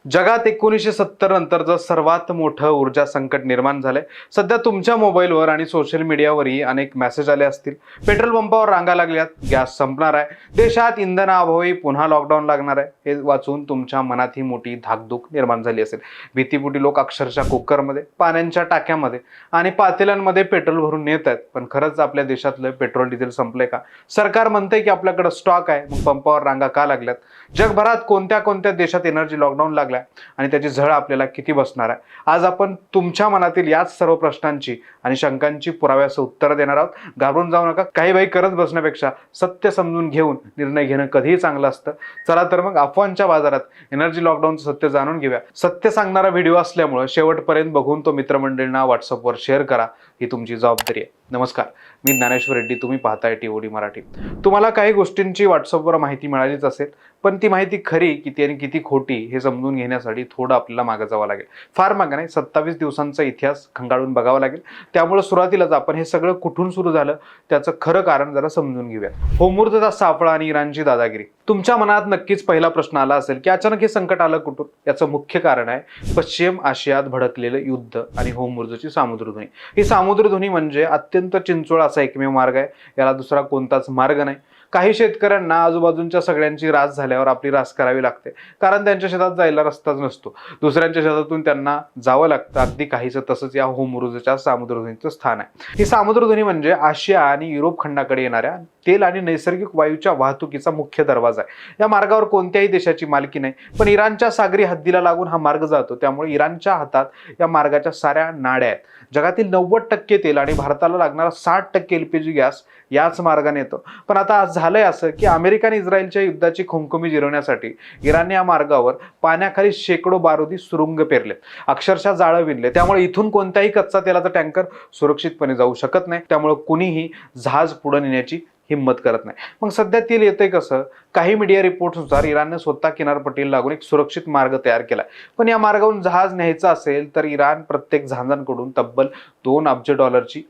जगात 1970 नंतरचं सर्वात मोठं ऊर्जा संकट निर्माण झालंय। सध्या तुमच्या मोबाईलवर आणि सोशल मीडियावरही अनेक मेसेज आले असतील। पेट्रोल पंपावर रांगा लागल्यात, गॅस संपणार आहे, देशात इंधनाअभावी पुन्हा लॉकडाऊन लागणार आहे, हे वाचून तुमच्या मनात ही मोठी धाकधूक निर्माण झाली असेल। भीतीपोटी लोक अक्षरशः कुकरमध्ये, पाण्याच्या टाक्यामध्ये आणि पातेल्यांमध्ये पेट्रोल भरून नेत आहेत। पण खरंच आपल्या देशातलं पेट्रोल डिझेल संपलंय का? सरकार म्हणतंय की आपल्याकडे स्टॉक आहे, मग पंपावर रांगा का लागल्यात? जगभरात कोणत्या कोणत्या देशात एनर्जी लॉकडाऊन लागलाय आणि त्याची झळ आपल्याला किती बसणार आहे? आज आपण तुमच्या मनातील याच सर्व प्रश्नांची आणि शंकांची पुराव्यासह उत्तर देणार आहोत। घाबरून जाऊ नका, काही बाई करत बसण्यापेक्षा सत्य समजून घेऊन निर्णय घेणं कधीही चांगलं असतं। चला तर मग अफवांच्या बाजारात एनर्जी लॉकडाऊनचं सत्य जाणून घेऊया। सत्य सांगणारा व्हिडिओ असल्यामुळे शेवटपर्यंत बघून तो मित्रमंडळींना व्हॉट्सअपवर शेअर करा, ही तुमची जबाबदारी आहे। नमस्कार, मी ज्ञानेश्वर रेड्डी, तुम्ही पाहताय TOD मराठी। तुम्हाला काही गोष्टींची व्हॉट्सअपवर माहिती मिळालीच असेल, पण ती माहिती खरी किती आणि किती खोटी हे समजून घेण्यासाठी थोडं आपल्याला मागे जावं लागेल। फार मागे नाही, 27 दिवसांचा इतिहास खंगाळून बघावा लागेल। त्यामुळे सुरुवातीलाच आपण हे सगळं कुठून सुरू झालं त्याचं खरं कारण जरा समजून घेऊया। होर्मुझचा सापळा आणि इराणची दादागिरी। तुमच्या मनात नक्कीच पहिला प्रश्न आला असेल की अचानक हे संकट आलं कुठून? याचं मुख्य कारण आहे पश्चिम आशियात भडकलेलं युद्ध आणि होर्मुझची सामुद्रधुनी। ही सामुद्रधुनी म्हणजे अत्यंत चिंचोळ असा एकमेव मार्ग आहे, याला दुसरा कोणताच मार्ग नाही। काही शेतकऱ्यांना आजूबाजूच्या सगळ्यांची रास झाल्यावर आपली रास करावी लागते, कारण त्यांच्या शेतात जायला रस्ताच नसतो। दुसऱ्यांच्या शेतातून त्यांना जावं लागतं। अगदी काहीसं तसंच या होर्मुझच्या सामुद्रधुनीचं स्थान आहे। ही सामुद्रधुनी म्हणजे आशिया आणि युरोप खंडाकडे येणाऱ्या तेल आणि नैसर्गिक वायूच्या वाहतुकीचा मुख्य दरवाजा आहे। या मार्गावर कोणत्याही देशाची मालकी नाही, पण इराणच्या सागरी हद्दीला लागून हा मार्ग जातो, त्यामुळे इराणच्या हातात या मार्गाच्या साऱ्या नाड्या आहेत। जगातील 90% तेल आणि भारताला लागणारा 60% LPG गॅस याच मार्गाने येतो। पण आता आज झालंय असं की अमेरिका आणि इस्रायलच्या युद्धाची खुमखुमी जिरवण्यासाठी इराणने या मार्गावर पाण्याखाली शेकडो बारुदी सुरुंग पेरले, अक्षरशः जाळं विणले। त्यामुळे इथून कोणत्याही कच्चा तेलाचा टँकर सुरक्षितपणे जाऊ शकत नाही। त्यामुळे कुणीही जहाज पुढे नेण्याची हिम्मत करत नाही। मग सध्या तेल येतंय कसं? काही मीडिया रिपोर्ट्सनुसार इराणने स्वतः किनारपट्टीला लागून एक सुरक्षित मार्ग तयार केलाय, पण या मार्गावरून जहाज न्यायचं असेल तर इराण प्रत्येक जहाजांकडून तब्बल $2 अब्ज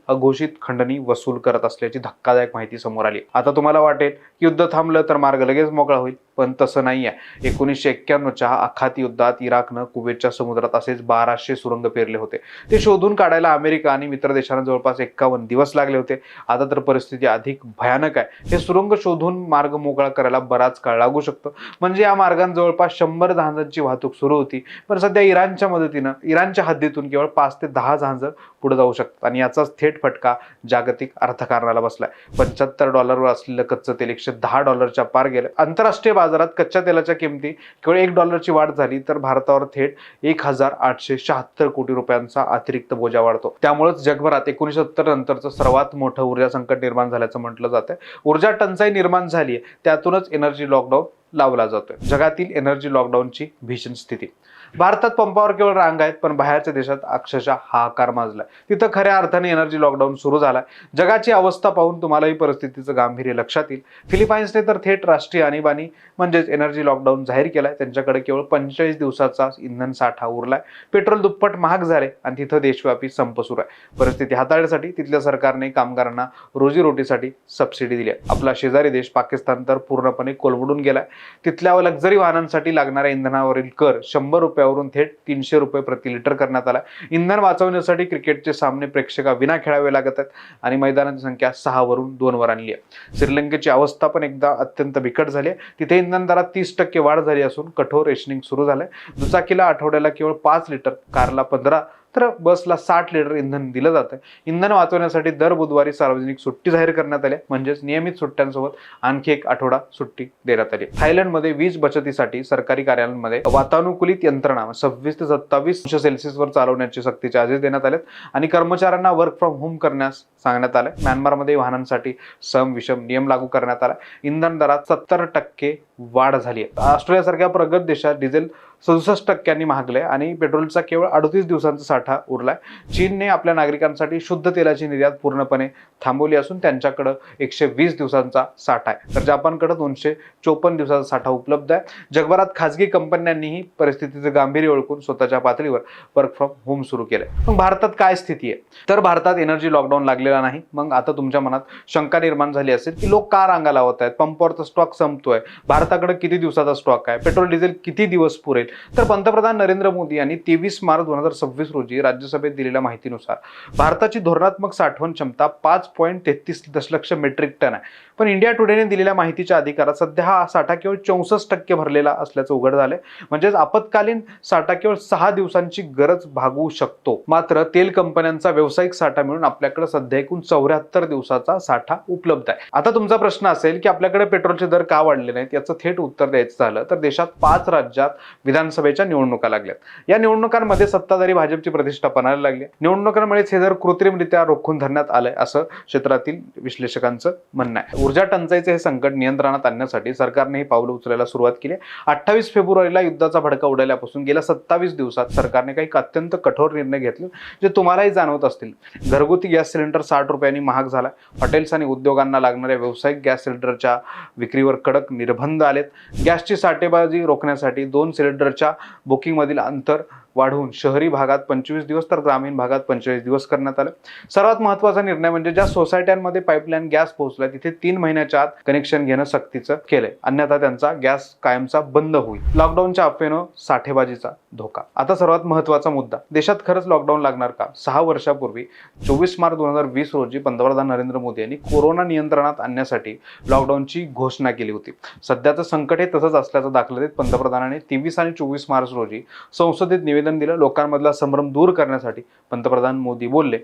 अघोषित खंडणी वसूल करत असल्याची धक्कादायक माहिती समोर आली। आता तुम्हाला वाटेल युद्ध थांबलं तर मार्ग लगेच मोकळा होईल, पण तसं नाही आहे। 1991च्या आखाती युद्धात इराकनं कुवेतच्या समुद्रात असेच 1200 सुरंग पेरले होते। ते शोधून काढायला अमेरिका आणि मित्र देशांना जवळपास 51 दिवस लागले होते। आता तर परिस्थिती अधिक भयानक आहे। हे सुरंग शोधून मार्ग मोकळा करायला बराच काळ लागू शकतो। म्हणजे या मार्गाने जवळपास 100 जहाजांची वाहतूक सुरू होती, पण सध्या इराणच्या मदतीनं इराणच्या हद्दीतून केवळ 5 ते 10 जहाज पुढे जाऊ शकतात आणि याचाच थेट फटका जागतिक अर्थकारणाला बसलाय। $75 असलेलं कच्चं तेल $110च्या पार गेलं। आंतरराष्ट्रीय बाजारात कच्च्या तेलाच्या किमती केवळ $1 वाढ झाली तर भारतावर थेट 1876 कोटी रुपयांचा अतिरिक्त बोजा वाढतो। त्यामुळेच जगभरात 1970 नंतरचं सर्वात मोठं ऊर्जा संकट निर्माण झाल्याचं म्हटलं जातंय। ऊर्जा टंचाई निर्माण झाली आहे, त्यातूनच एनर्जी लॉकडाऊन लावला जातोय। जगातील एनर्जी लॉकडाऊनची भीषण स्थिती। भारतात पंपावर केवळ रांगा आहेत, पण बाहेरच्या देशात अक्षरशः हाहाकार माजलाय। तिथं खऱ्या अर्थाने एनर्जी लॉकडाऊन सुरू झालाय। जगाची अवस्था पाहून तुम्हाला ही परिस्थितीचं गांभीर्य लक्षात येईल। फिलिपाईन्सने तर थेट राष्ट्रीय आणीबाणी म्हणजेच एनर्जी लॉकडाऊन जाहीर केलाय। त्यांच्याकडे केवळ 45 दिवसाचा इंधन साठा उरलाय। पेट्रोल दुप्पट महाग झाले आणि तिथं देशव्यापी संप सुरू आहे। परिस्थिती हाताळण्यासाठी तिथल्या सरकारने कामगारांना रोजीरोटीसाठी सबसिडी दिली आहे। आपला शेजारी देश पाकिस्तान तर पूर्णपणे कोलमडून गेलाय। तिथल्या लक्झरी वाहनांसाठी लागणाऱ्या इंधनावरील कर ₹100वरून थेट ₹300 प्रति लिटर करण्यात आला। इंधन वाचवण्यासाठी क्रिकेटचे सामने प्रेक्षकाविना खेळावे लागत आहेत आणि मैदानाची संख्या 6 वरून 2 वर आणली आहे। श्रीलंकेची अवस्था पण एकदा अत्यंत बिकट झाली आहे। तिथे इंधन दरात 30% वाढ झाली असून कठोर रेशनिंग सुरू झालंय। दुचाकीला आठवड्याला केवळ 5 लिटर, कारला 15 तर बसला 60 लिटर इंधन दिलं जातं। इंधन वाचवण्यासाठी दर बुधवारी सार्वजनिक सुट्टी जाहीर करण्यात आली, म्हणजेच नियमित सुट्ट्यांसोबत आणखी एक आठवडा सुट्टी देण्यात आली। थायलंडमध्ये वीज बचतीसाठी सरकारी कार्यालयांमध्ये वातानुकूलित यंत्रणा 26 ते 27 अंश सेल्सिअसवर चालवण्याचे सक्तीचे आदेश देण्यात आलेत आणि कर्मचाऱ्यांना वर्क फ्रॉम होम करण्यास सांगण्यात आले। म्यानमारमध्ये वाहनांसाठी सम विषम नियम लागू करण्यात आला। इंधन दरात 70% वाढ झाली आहे। ऑस्ट्रेलियासारख्या प्रगत देशात डिझेल 67% महागले आणि पेट्रोलचा केवळ 38 दिवसांचा साठा उरलाय। चीनने आपल्या नागरिकांसाठी शुद्ध तेलाची निर्यात पूर्णपणे थांबवली असून त्यांच्याकडे 120 दिवसांचा साठा आहे, तर जपानकडे 254 दिवसांचा साठा उपलब्ध आहे। जगभरात खासगी कंपन्यांनीही परिस्थितीचं गांभीर्य ओळखून स्वतःच्या पातळीवर वर्क फ्रॉम होम सुरू केलंय। मग भारतात काय स्थिती आहे? तर भारतात एनर्जी लॉकडाऊन लागलेला नाही। मग आता तुमच्या मनात शंका निर्माण झाली असेल की लोक का रांगा लावत आहेत, पंपावरचा स्टॉक संपतोय, भारत भारताकडे किती दिवसाचा स्टॉक आहे, पेट्रोल डिझेल किती दिवस पुरेल. तर पंतप्रधान नरेंद्र मोदी यांनी 23 मार्च 2026 रोजी राज्यसभेत दिलेल्या माहितीनुसार भारताची धोरणात्मक साठवण क्षमता 5.33 दशलक्ष मेट्रिक टन आहे. पण इंडिया टुडेने दिलेल्या माहितीच्या अधिकारात सध्या हा साठा केवळ 64% भरलेला असल्याचं उघड झालंय. म्हणजेच आपत्कालीन साठा केवळ 6 दिवसांची गरज भागवू शकतो. मात्र तेल कंपन्यांचा व्यावसायिक साठा मिळून आपल्याकडे सध्या एकूण 74 दिवसाचा साठा उपलब्ध आहे. आता तुमचा प्रश्न असेल की आपल्याकडे पेट्रोलचे दर का वाढले नाहीत. याचं थेट उत्तर द्यायचं झालं तर देशात 5 राज्यात विधानसभेच्या निवडणुका लागल्यात. या निवडणुकांमध्ये सत्ताधारी भाजपची प्रतिष्ठा पणाला लागली. निवडणुकांमुळेच हे दर कृत्रिमरित्या रोखून धरण्यात आलंय असं क्षेत्रातील विश्लेषकांचं म्हणणं आहे. ऊर्जा टंचाईचे हे संकट नियंत्रणात आणण्यासाठी सरकारने ही पावलं उचलायला सुरुवात केली. 28 फेब्रुवारीला युद्धाचा भडका उडाल्यापासून गेल्या 27 दिवसात सरकारने काही अत्यंत कठोर निर्णय घेतले जे तुम्हालाही जाणवत असतील. घरगुती गॅस सिलेंडर 60 रुपयांनी महाग झाला. हॉटेल्स आणि उद्योगांना लागणाऱ्या व्यावसायिक गॅस सिलेंडरच्या विक्रीवर कडक निर्बंध आलेत. गॅसची साठेबाजी रोखण्यासाठी 2 सिलेंडरच्या बुकिंगमधील अंतर वाढवून शहरी भागात 25 दिवस तर ग्रामीण भागात 45 दिवस करण्यात आले. सर्वात महत्त्वाचा निर्णय म्हणजे ज्या सोसायट्यांमध्ये पाईपलाईन गॅस पोहोचलाय तिथे 3 महिन्याच्या आत कनेक्शन घेणं सक्तीचं केलंय, अन्यथा त्यांचा गॅस कायमचा बंद होईल. लॉकडाऊनच्या अफवेनं साठेबाजीचा धोका. आता सर्वात महत्त्वाचा मुद्दा, देशात खरंच लॉकडाऊन लागणार का? 6 वर्षापूर्वी 24 मार्च 2020 रोजी पंतप्रधान नरेंद्र मोदी यांनी कोरोना नियंत्रणात आणण्यासाठी लॉकडाऊनची घोषणा केली होती. सध्याचं संकट हे तसंच असल्याचं दाखलं देत पंतप्रधानांनी 23 आणि 24 मार्च रोजी संसदेत निवेदन दिलं. लोकांमधला संभ्रम दूर करण्यासाठी पंतप्रधान मोदी बोलले.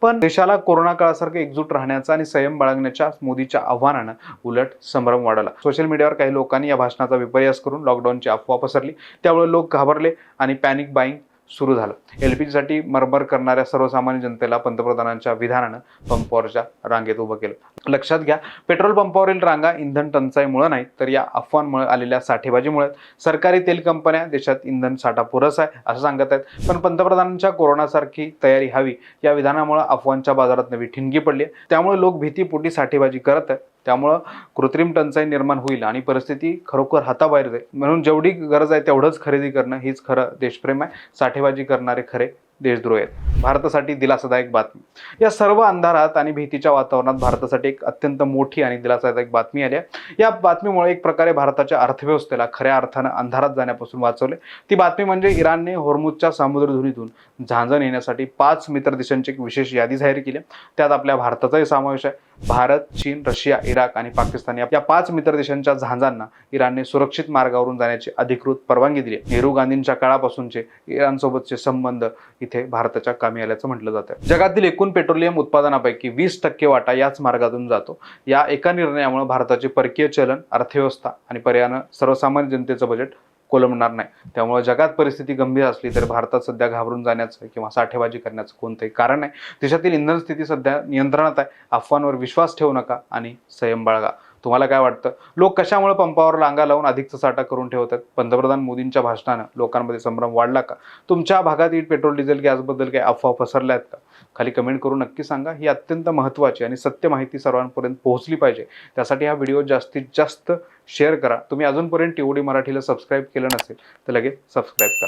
पण देशाला कोरोना काळासारखं एकजूट राहण्याचा आणि संयम बाळगण्याच्या मोदीच्या आव्हानानं उलट संभ्रम वाढला. सोशल मीडियावर काही लोकांनी या भाषणाचा विपर्यास करून लॉकडाऊनची अफवा पसरली. त्यामुळे लोक घाबरले आणि पॅनिक बाईंग सुरू झालं. एलपीजीसाठी मरमर करणाऱ्या सर्वसामान्य जनतेला पंतप्रधानांच्या विधानानं पंपावरच्या रांगेत उभं केलं. लक्षात घ्या, पेट्रोल पंपावरील रांगा इंधन टंचाईमुळे नाही तर या अफवांमुळे आलेल्या साठेबाजीमुळे. सरकारी तेल कंपन्या देशात इंधन साठा पुरेसा आहे असं सांगत आहेत, पण पंतप्रधानांच्या कोरोनासारखी तयारी हवी या विधानामुळे अफवांच्या बाजारात नवी ठिणगी पडली. त्यामुळे लोक भीतीपोटी साठेबाजी करत आहेत. त्यामुळं कृत्रिम टंचाई निर्माण होईल आणि परिस्थिती खरोखर हाताबाहेर जाईल. म्हणून जेवढी गरज आहे तेवढंच खरेदी करणं हीच खरं देशप्रेम आहे. साठेबाजी करणारे खरे देशद्रोही आहेत. भारतासाठी दिलासादायक बातमी. या सर्व अंधारात आणि भीतीच्या वातावरणात भारतासाठी एक अत्यंत मोठी आणि दिलासादायक बातमी आली आहे. या बातमीमुळे एक प्रकारे भारताच्या अर्थव्यवस्थेला खऱ्या अर्थानं अंधारात जाण्यापासून वाचवले. ती बातमी म्हणजे इराणने होर्मुझच्या सामुद्रधुनीतून झांजण येण्यासाठी 5 मित्र देशांची एक विशेष यादी जाहीर केली. त्यात आपल्या भारताचाही समावेश आहे. भारत, चीन, रशिया, इराक आणि पाकिस्तान या 5 मित्र देशांच्या जहाजांना इराणने सुरक्षित मार्गावरून जाण्याची अधिकृत परवानगी दिली. नेहरू गांधींच्या काळापासूनचे इराणसोबतचे संबंध इथे भारताच्या कामी आल्याचं म्हटलं जातं. जगातील एकूण पेट्रोलियम उत्पादनापैकी 20% वाटा याच मार्गातून जातो. या एका निर्णयामुळे भारताचे परकीय चलन, अर्थव्यवस्था आणि पर्यायानं सर्वसामान्य जनतेचं बजेट कोलमडणार नाही. त्यामुळे जगात परिस्थिती गंभीर असली तरी भारतात सध्या घाबरून जाण्याचं किंवा साठेबाजी करण्याचं कोणतंही कारण नाही. देशातील इंधन स्थिती सध्या नियंत्रणात आहे. अफवांवर विश्वास ठेवू नका आणि संयम बाळगा. तुम्हाला काय वाटतं? लोक कशामुळे पंपावर रांगा लावून अधिकचा साठा करून ठेवतात? पंतप्रधान मोदींच्या भाषणानं लोकांमध्ये संभ्रम वाढला का? तुमच्या भागात पेट्रोल, डिझेल, गॅसबद्दल काही अफवा पसरल्या आहेत का? खाली कमेंट करून नक्की सांगा. ही अत्यंत महत्त्वाची आणि सत्य माहिती सर्वांपर्यंत पोहोचली पाहिजे. त्यासाठी हा व्हिडिओ जास्तीत जास्त शेअर करा. तुम्ही अजूनपर्यंत टीओडी मराठीला सबस्क्राईब केलं नसेल तर लगेच सबस्क्राईब करा.